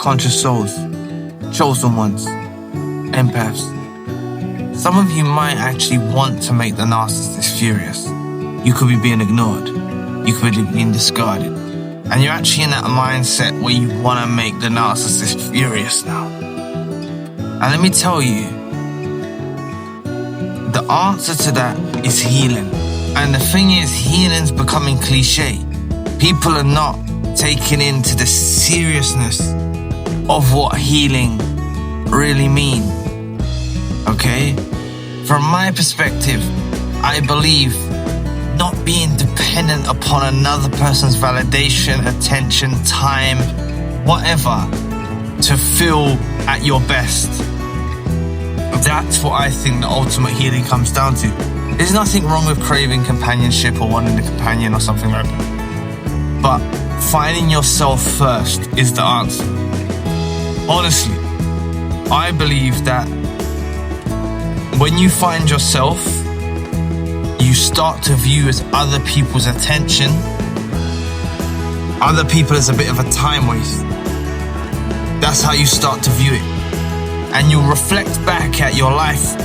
conscious souls, chosen ones, empaths. Some of you might actually want to make the narcissist furious. You could be being ignored. You could be being discarded. And you're actually in that mindset where you want to make the narcissist furious now. And let me tell you, the answer to that is healing. And the thing is, healing's becoming cliche. People are not taking into the seriousness of what healing really means. Okay? From my perspective, I believe not being dependent upon another person's validation, attention, time, whatever, to feel at your best. That's what I think the ultimate healing comes down to. There's nothing wrong with craving companionship or wanting a companion or something like that. But finding yourself first is the answer. Honestly, I believe that when you find yourself, you start to view as other people's attention, other people as a bit of a time waste. That's how you start to view it. And you'll reflect back at your life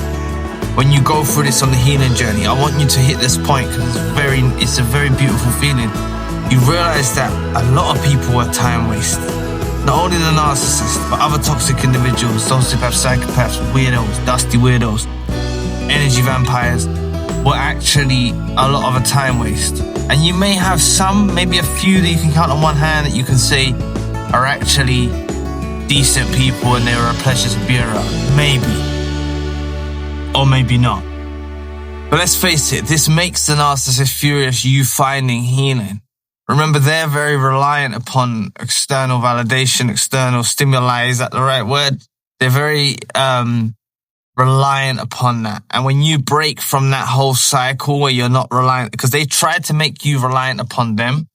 when you go through this on the healing journey. I want you to hit this point because it's a very beautiful feeling. You realize that a lot of people are time waste. Not only the narcissist, but other toxic individuals, sociopaths, psychopaths, weirdos, dusty weirdos, energy vampires, were actually a lot of a time waste. And you may have some, maybe a few that you can count on one hand that you can say are actually decent people and they were a pleasure to be around. Maybe. Or maybe not. But let's face it, this makes the narcissist furious, you finding healing. Remember, they're very reliant upon external validation, external stimuli. Is that the right word? They're very reliant upon that. And when you break from that whole cycle where you're not reliant, because they tried to make you reliant upon them.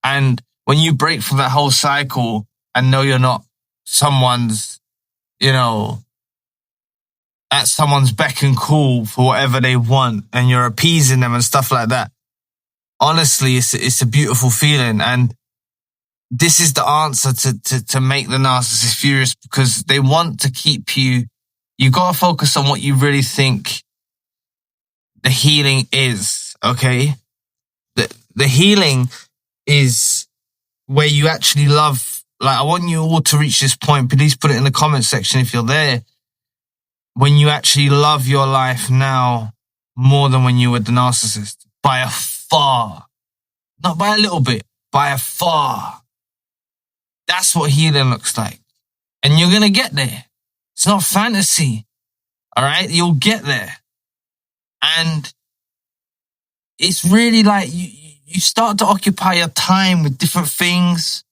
And when you break from that whole cycle and know you're not someone's, at someone's beck and call for whatever they want and you're appeasing them and stuff like that. Honestly, it's a beautiful feeling. And this is the answer to make the narcissist furious, because they want to keep you. You got to focus on what you really think the healing is, okay? The healing is where you actually love. Like, I want you all to reach this point. Please put it in the comment section if you're there. When you actually love your life now more than when you were the narcissist. By a far. Not by a little bit. By a far. That's what healing looks like. And you're going to get there. It's not fantasy. All right? You'll get there. And it's really like you start to occupy your time with different things.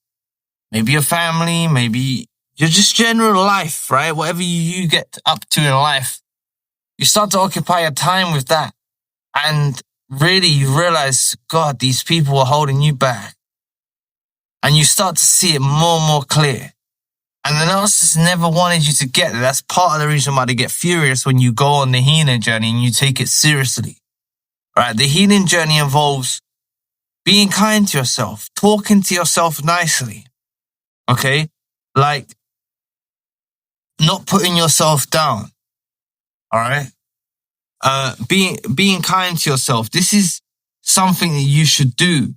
Maybe your family, maybe your just general life, right? Whatever you get up to in life, you start to occupy your time with that. And really you realize, God, these people are holding you back. And you start to see it more and more clear. And the narcissist never wanted you to get there. That's part of the reason why they get furious when you go on the healing journey and you take it seriously. Right? The healing journey involves being kind to yourself, talking to yourself nicely. Okay? Like, not putting yourself down. All right? Being kind to yourself. This is something that you should do,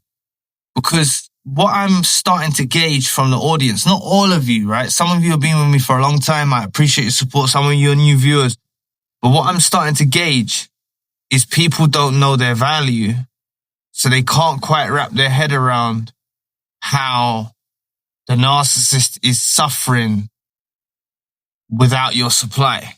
because what I'm starting to gauge from the audience, not all of you, right? Some of you have been with me for a long time. I appreciate your support. Some of you are new viewers. But what I'm starting to gauge is people don't know their value. So they can't quite wrap their head around how the narcissist is suffering without your supply.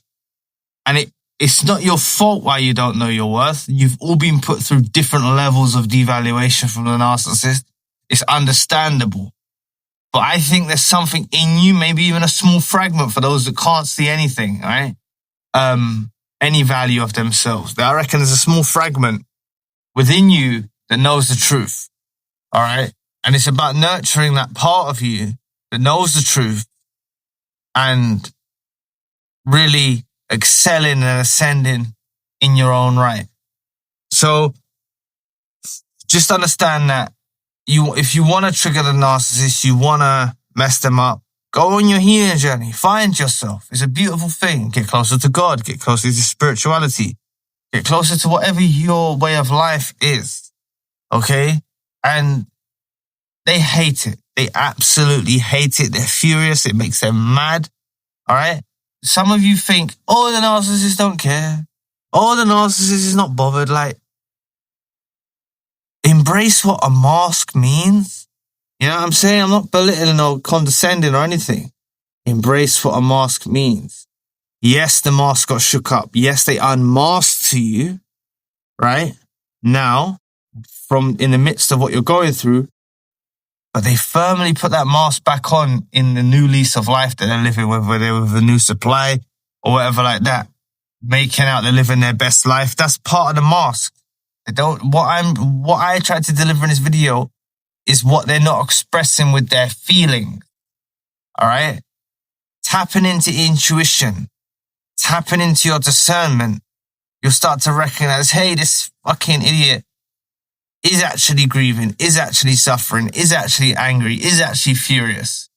And it's not your fault why you don't know your worth. You've all been put through different levels of devaluation from the narcissist. It's understandable. But I think there's something in you, maybe even a small fragment for those that can't see anything, right? Any value of themselves. I reckon there's a small fragment within you that knows the truth. All right? And it's about nurturing that part of you that knows the truth and really excelling and ascending in your own right. So just understand that if you want to trigger the narcissist, you want to mess them up, Go on your healing journey. Find yourself. It's a beautiful thing. Get closer to God. Get closer to spirituality. Get closer to whatever your way of life is. Okay? And they hate it. They absolutely hate it. They're furious. It makes them mad. All right? Some of you think, oh, the narcissist don't care. Oh, the narcissist is not bothered. Like, embrace what a mask means. You know what I'm saying? I'm not belittling or condescending or anything. Embrace what a mask means. Yes, the mask got shook up. Yes, they unmasked to you, right? Now, from in the midst of what you're going through, but they firmly put that mask back on in the new lease of life that they're living with, whether they're with a new supply or whatever like that, making out they're living their best life. That's part of the mask. They don't. What I tried to deliver in this video is what they're not expressing with their feelings. All right, tapping into intuition, tapping into your discernment. You'll start to recognize, hey, this fucking idiot is actually grieving, is actually suffering, is actually angry, is actually furious,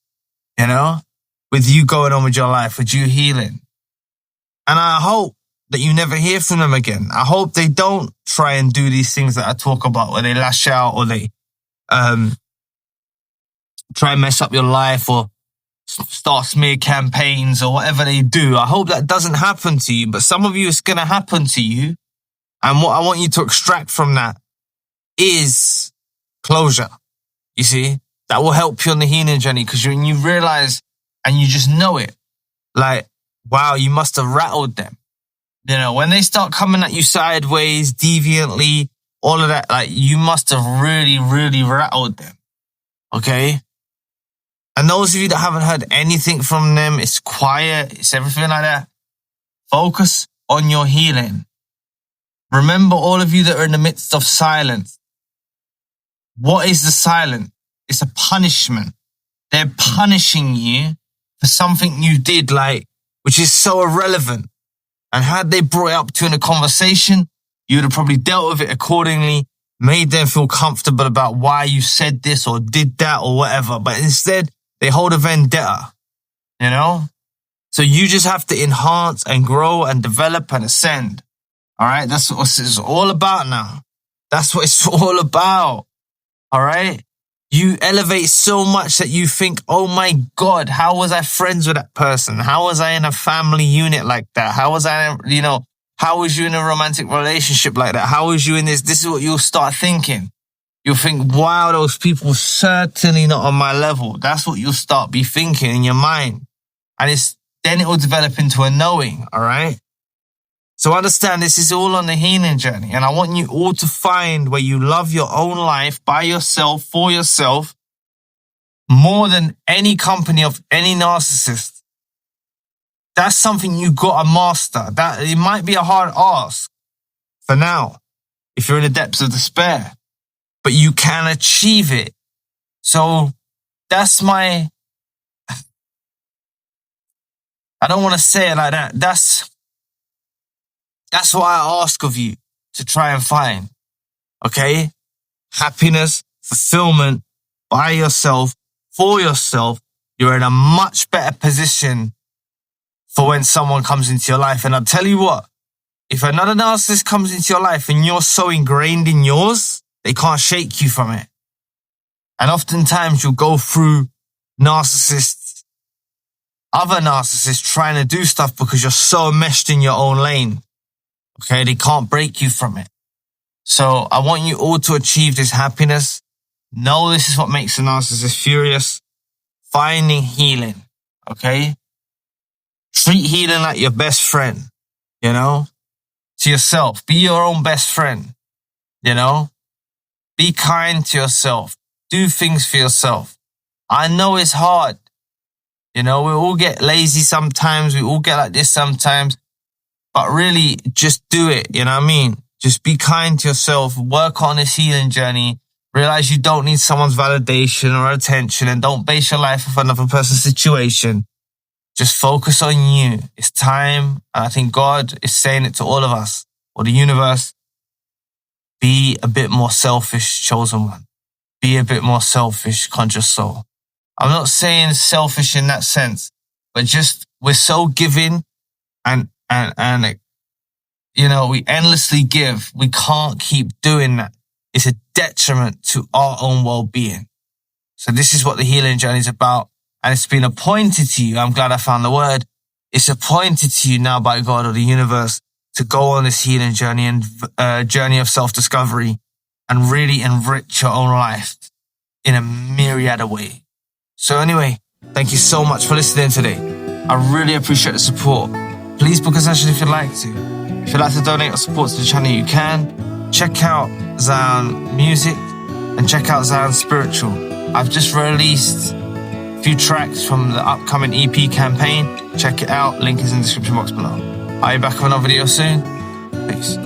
you know, with you going on with your life, with you healing. And I hope that you never hear from them again. I hope they don't try and do these things that I talk about, where they lash out or they try and mess up your life or start smear campaigns or whatever they do. I hope that doesn't happen to you, but some of you, it's going to happen to you. And what I want you to extract from that is closure. You see, that will help you on the healing journey, because when you realize and you just know it, like, wow, you must have rattled them. You know, when they start coming at you sideways, deviantly, all of that, like, you must have really, really rattled them. Okay? And those of you that haven't heard anything from them, it's quiet, it's everything like that. Focus on your healing. Remember, all of you that are in the midst of silence. What is the silence? It's a punishment. They're punishing you for something you did, like, which is so irrelevant. And had they brought it up to you in a conversation, you would have probably dealt with it accordingly, made them feel comfortable about why you said this or did that or whatever. But instead, they hold a vendetta, you know? So you just have to enhance and grow and develop and ascend. All right? That's what it's all about now. That's what it's all about. All right? You elevate so much that you think, oh my God, how was I friends with that person? How was I in a family unit like that? How was I, you know, how was you in a romantic relationship like that? How was you in this? This is what you'll start thinking. You'll think, wow, those people certainly not on my level. That's what you'll start be thinking in your mind. And then it will develop into a knowing, all right? So understand, this is all on the healing journey. And I want you all to find where you love your own life by yourself, for yourself, more than any company of any narcissist. That's something you got to master. That it might be a hard ask for now, if you're in the depths of despair, but you can achieve it. So that's I don't want to say it like that. That's what I ask of you to try and find. Okay? Happiness, fulfillment by yourself, for yourself. You're in a much better position for when someone comes into your life. And I'll tell you what, if another narcissist comes into your life and you're so ingrained in yours, they can't shake you from it. And oftentimes you'll go through other narcissists trying to do stuff because you're so enmeshed in your own lane. Okay, they can't break you from it. So I want you all to achieve this happiness. Know this is what makes a narcissist furious. Finding healing, okay? Treat healing like your best friend, you know? To yourself. Be your own best friend, you know? Be kind to yourself. Do things for yourself. I know it's hard. You know, we all get lazy sometimes. We all get like this sometimes. But really, just do it, you know what I mean? Just be kind to yourself, work on this healing journey, realize you don't need someone's validation or attention, and don't base your life off another person's situation. Just focus on you. It's time, and I think God is saying it to all of us, or the universe. Be a bit more selfish, chosen one. Be a bit more selfish, conscious soul. I'm not saying selfish in that sense, but just we're so giving and we endlessly give. We can't keep doing that. It's a detriment to our own well-being. So this is what the healing journey is about. And it's been appointed to you. I'm glad I found the word. It's appointed to you now by God or the universe to go on this healing journey and journey of self-discovery and really enrich your own life in a myriad of ways. So anyway, thank you so much for listening today. I really appreciate the support. Please book a session if you'd like to. If you'd like to donate or support to the channel, you can. Check out Zion Music and check out Zion Spiritual. I've just released a few tracks from the upcoming EP campaign. Check it out. Link is in the description box below. I'll be back with another video soon. Peace.